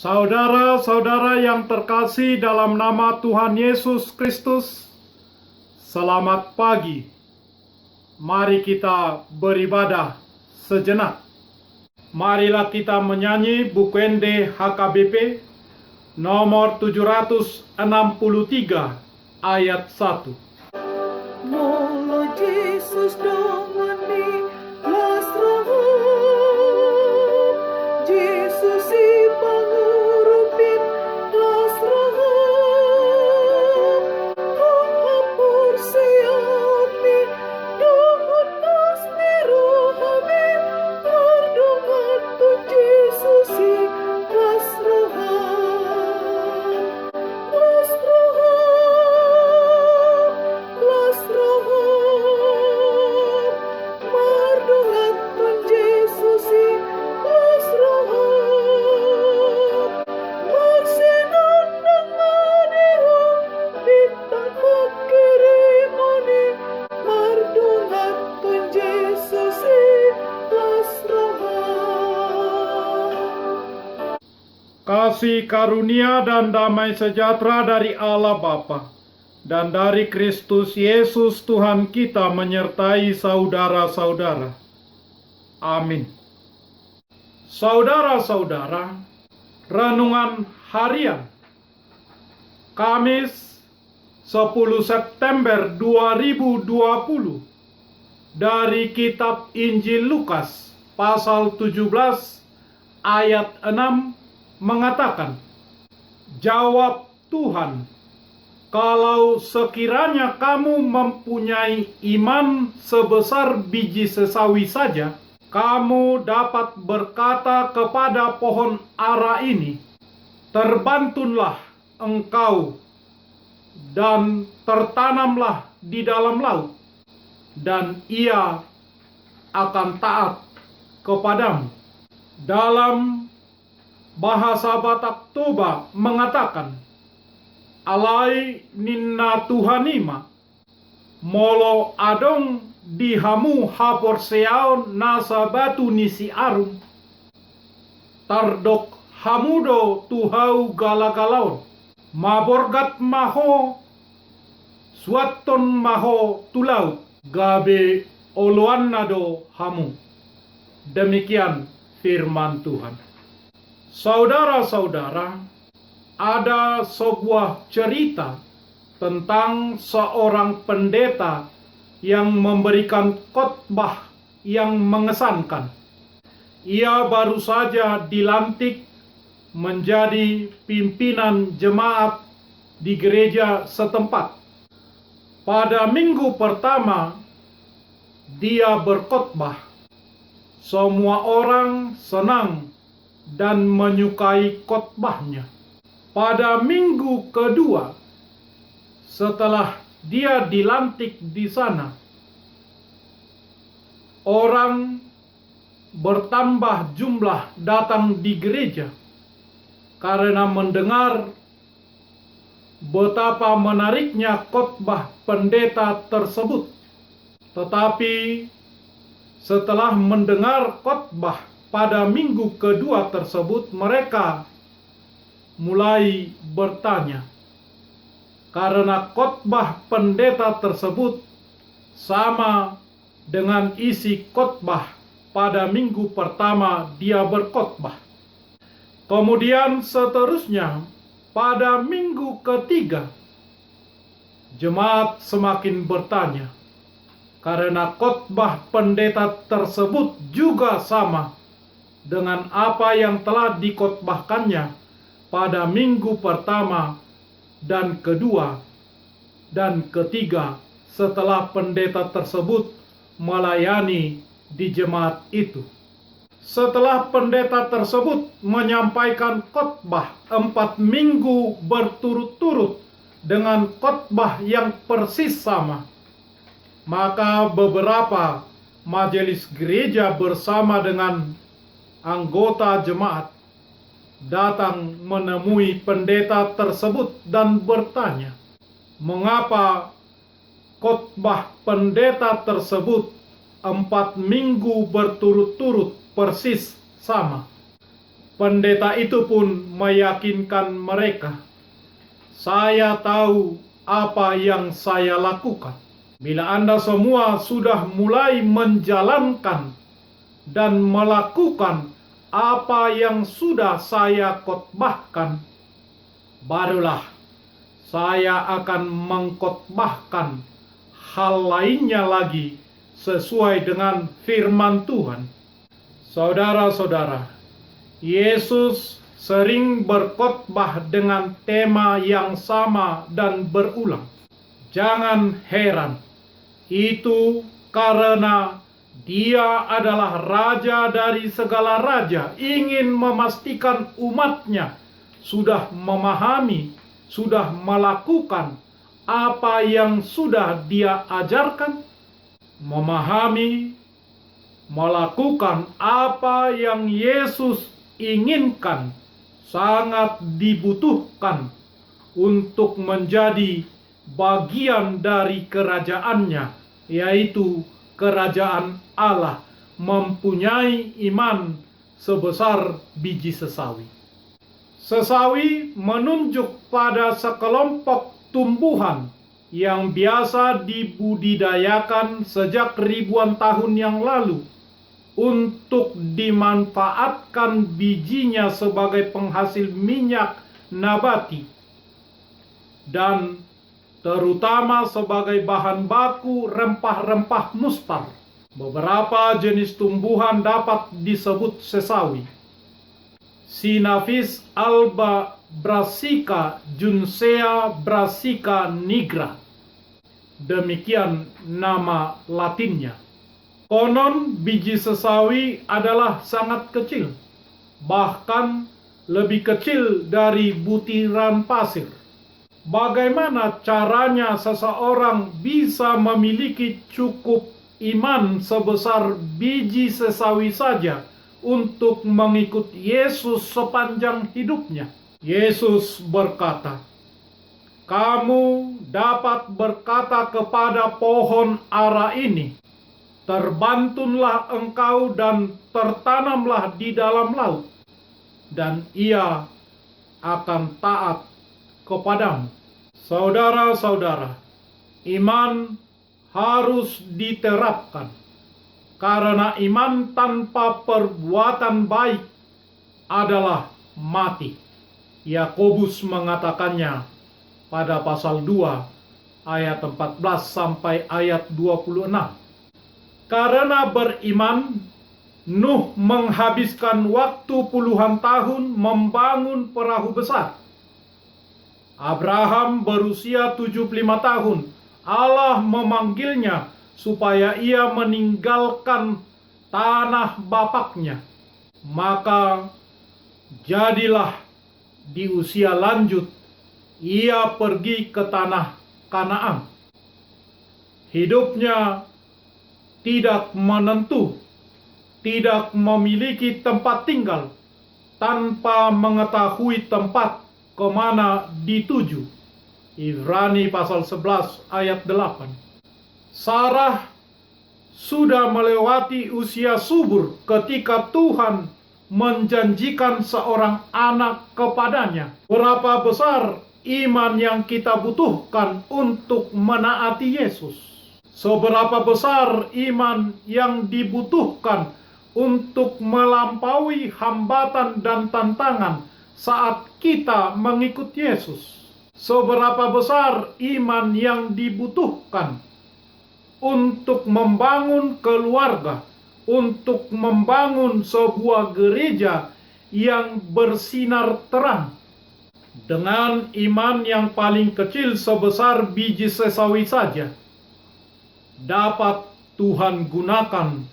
Saudara-saudara yang terkasih dalam nama Tuhan Yesus Kristus, selamat pagi. Mari kita beribadah sejenak. Marilah kita menyanyi Bukende HKBP nomor 763 ayat 1. Molo Jesus Domini lasrahu, Jesus si pangurupin lasrahu, menghapur siami duhut asmi rohamin, terdungat tu Jesus si lasrahu, Kasih karunia dan damai sejahtera dari Allah Bapa dan dari Kristus Yesus Tuhan kita menyertai saudara-saudara. Amin. Saudara-saudara, renungan harian Kamis 10 September 2020 dari kitab Injil Lukas pasal 17 ayat 6 mengatakan, "Jawab Tuhan, kalau sekiranya kamu mempunyai iman sebesar biji sesawi saja, kamu dapat berkata kepada pohon ara ini, terbantunlah engkau dan tertanamlah di dalam laut, dan ia akan taat kepadamu." Dalam bahasa Batak Toba mengatakan, "Alai ninna Tuhanima, molo adong dihamu hapor seaon nasa batu nisi arum, tardok hamudo tuhau galagalaon, maborgat maho suaton maho tulau, gabe oloannado hamu." Demikian firman Tuhan. Saudara-saudara, ada sebuah cerita tentang seorang pendeta yang memberikan khotbah yang mengesankan. Ia baru saja dilantik menjadi pimpinan jemaat di gereja setempat. Pada minggu pertama, dia berkhotbah. Semua orang senang dan menyukai khotbahnya. Pada minggu kedua, setelah dia dilantik di sana, orang bertambah jumlah datang di gereja karena mendengar betapa menariknya khotbah pendeta tersebut. Tetapi setelah mendengar khotbah pada minggu kedua tersebut, mereka mulai bertanya, karena khotbah pendeta tersebut sama dengan isi khotbah pada minggu pertama dia berkhotbah. Kemudian seterusnya, pada minggu ketiga, jemaat semakin bertanya, karena khotbah pendeta tersebut juga sama dengan apa yang telah dikhotbahkannya pada minggu pertama dan kedua dan ketiga setelah pendeta tersebut melayani di jemaat itu. Setelah pendeta tersebut menyampaikan khotbah 4 minggu berturut-turut dengan khotbah yang persis sama, maka beberapa majelis gereja bersama dengan anggota jemaat datang menemui pendeta tersebut dan bertanya, mengapa khotbah pendeta tersebut 4 minggu berturut-turut persis sama. Pendeta itu pun meyakinkan mereka, "Saya tahu apa yang saya lakukan. Bila Anda semua sudah mulai menjalankan dan melakukan apa yang sudah saya khotbahkan, barulah saya akan mengkhotbahkan hal lainnya lagi sesuai dengan firman Tuhan." Saudara-saudara, Yesus sering berkhotbah dengan tema yang sama dan berulang. Jangan heran, itu karena Dia adalah Raja dari segala raja, ingin memastikan umatnya sudah memahami, sudah melakukan apa yang sudah Dia ajarkan, memahami, melakukan apa yang Yesus inginkan, sangat dibutuhkan untuk menjadi bagian dari kerajaannya, yaitu kerajaan Allah, mempunyai iman sebesar biji sesawi. Sesawi menunjuk pada sekelompok tumbuhan yang biasa dibudidayakan sejak ribuan tahun yang lalu untuk dimanfaatkan bijinya sebagai penghasil minyak nabati dan terutama sebagai bahan baku rempah-rempah mustar. Beberapa jenis tumbuhan dapat disebut sesawi. Sinapis alba brassica juncea brassica nigra. Demikian nama latinnya. Konon biji sesawi adalah sangat kecil, bahkan lebih kecil dari butiran pasir. Bagaimana caranya seseorang bisa memiliki cukup iman sebesar biji sesawi saja untuk mengikut Yesus sepanjang hidupnya? Yesus berkata, "Kamu dapat berkata kepada pohon ara ini, terbantunlah engkau dan tertanamlah di dalam laut, dan ia akan taat kepadamu." Saudara-saudara, iman harus diterapkan, karena iman tanpa perbuatan baik adalah mati. Yakobus mengatakannya pada pasal 2 ayat 14 sampai ayat 26. Karena beriman, Nuh menghabiskan waktu puluhan tahun membangun perahu besar. Abraham berusia 75 tahun. Allah memanggilnya supaya ia meninggalkan tanah bapaknya. Maka jadilah di usia lanjut ia pergi ke tanah Kanaan. Hidupnya tidak menentu, tidak memiliki tempat tinggal, tanpa mengetahui tempat kemana dituju. Ibrani pasal 11 ayat 8. Sarah sudah melewati usia subur ketika Tuhan menjanjikan seorang anak kepadanya. Berapa besar iman yang kita butuhkan untuk menaati Yesus? Seberapa besar iman yang dibutuhkan untuk melampaui hambatan dan tantangan saat kita mengikut Yesus? Seberapa besar iman yang dibutuhkan untuk membangun keluarga, untuk membangun sebuah gereja yang bersinar terang? Dengan iman yang paling kecil sebesar biji sesawi saja, dapat Tuhan gunakan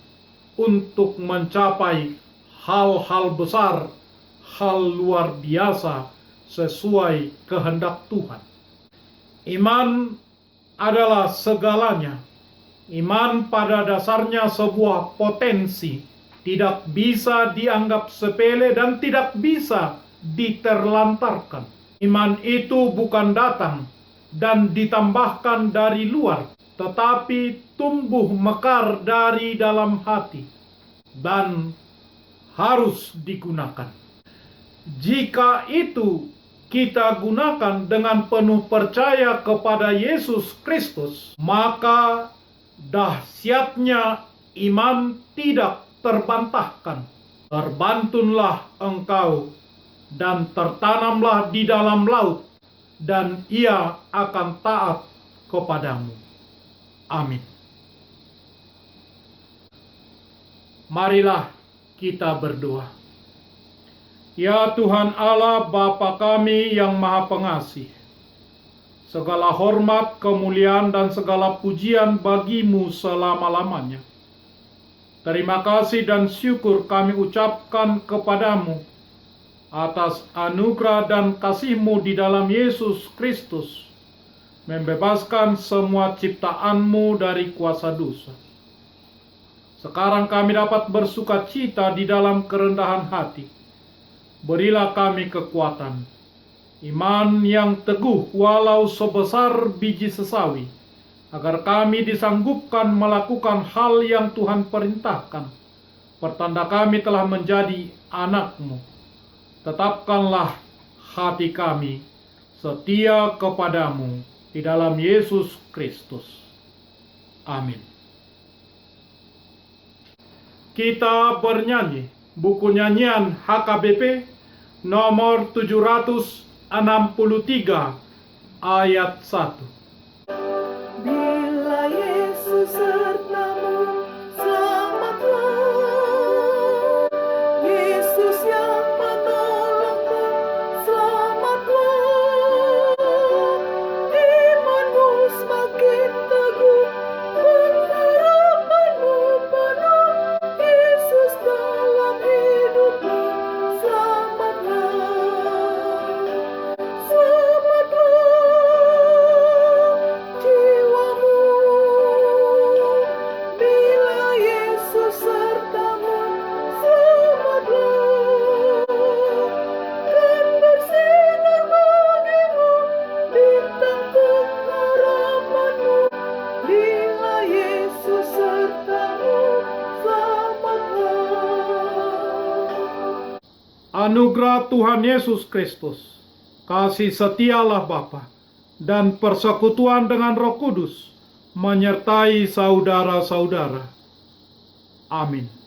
untuk mencapai hal-hal besar, hal luar biasa sesuai kehendak Tuhan. Iman adalah segalanya. Iman pada dasarnya sebuah potensi, tidak bisa dianggap sepele dan tidak bisa diterlantarkan. Iman itu bukan datang dan ditambahkan dari luar, tetapi tumbuh mekar dari dalam hati dan harus digunakan. Jika itu kita gunakan dengan penuh percaya kepada Yesus Kristus, maka dahsyatnya iman tidak terbantahkan. Terbantunlah engkau dan tertanamlah di dalam laut, dan ia akan taat kepadamu. Amin. Marilah kita berdoa. Ya Tuhan Allah Bapa kami yang Maha Pengasih, segala hormat, kemuliaan, dan segala pujian bagimu selama-lamanya. Terima kasih dan syukur kami ucapkan kepadamu atas anugerah dan kasih-Mu di dalam Yesus Kristus, membebaskan semua ciptaan-Mu dari kuasa dosa. Sekarang kami dapat bersuka cita di dalam kerendahan hati. Berilah kami kekuatan, iman yang teguh walau sebesar biji sesawi, agar kami disanggupkan melakukan hal yang Tuhan perintahkan. Pertanda kami telah menjadi anak-Mu. Tetapkanlah hati kami setia kepadamu di dalam Yesus Kristus. Amin. Kita bernyanyi buku nyanyian HKBP nomor 763 ayat 1. Bila Yesus sertamu, selamatlah. Yesus yang menolongmu, selamatlah. Imanmu semakin teguh, pengharapanmu penuh. Yesus dalam hidupmu, selamatlah. Anugerah Tuhan Yesus Kristus, kasih setia Allah Bapa, dan persekutuan dengan Roh Kudus menyertai saudara-saudara. Amin.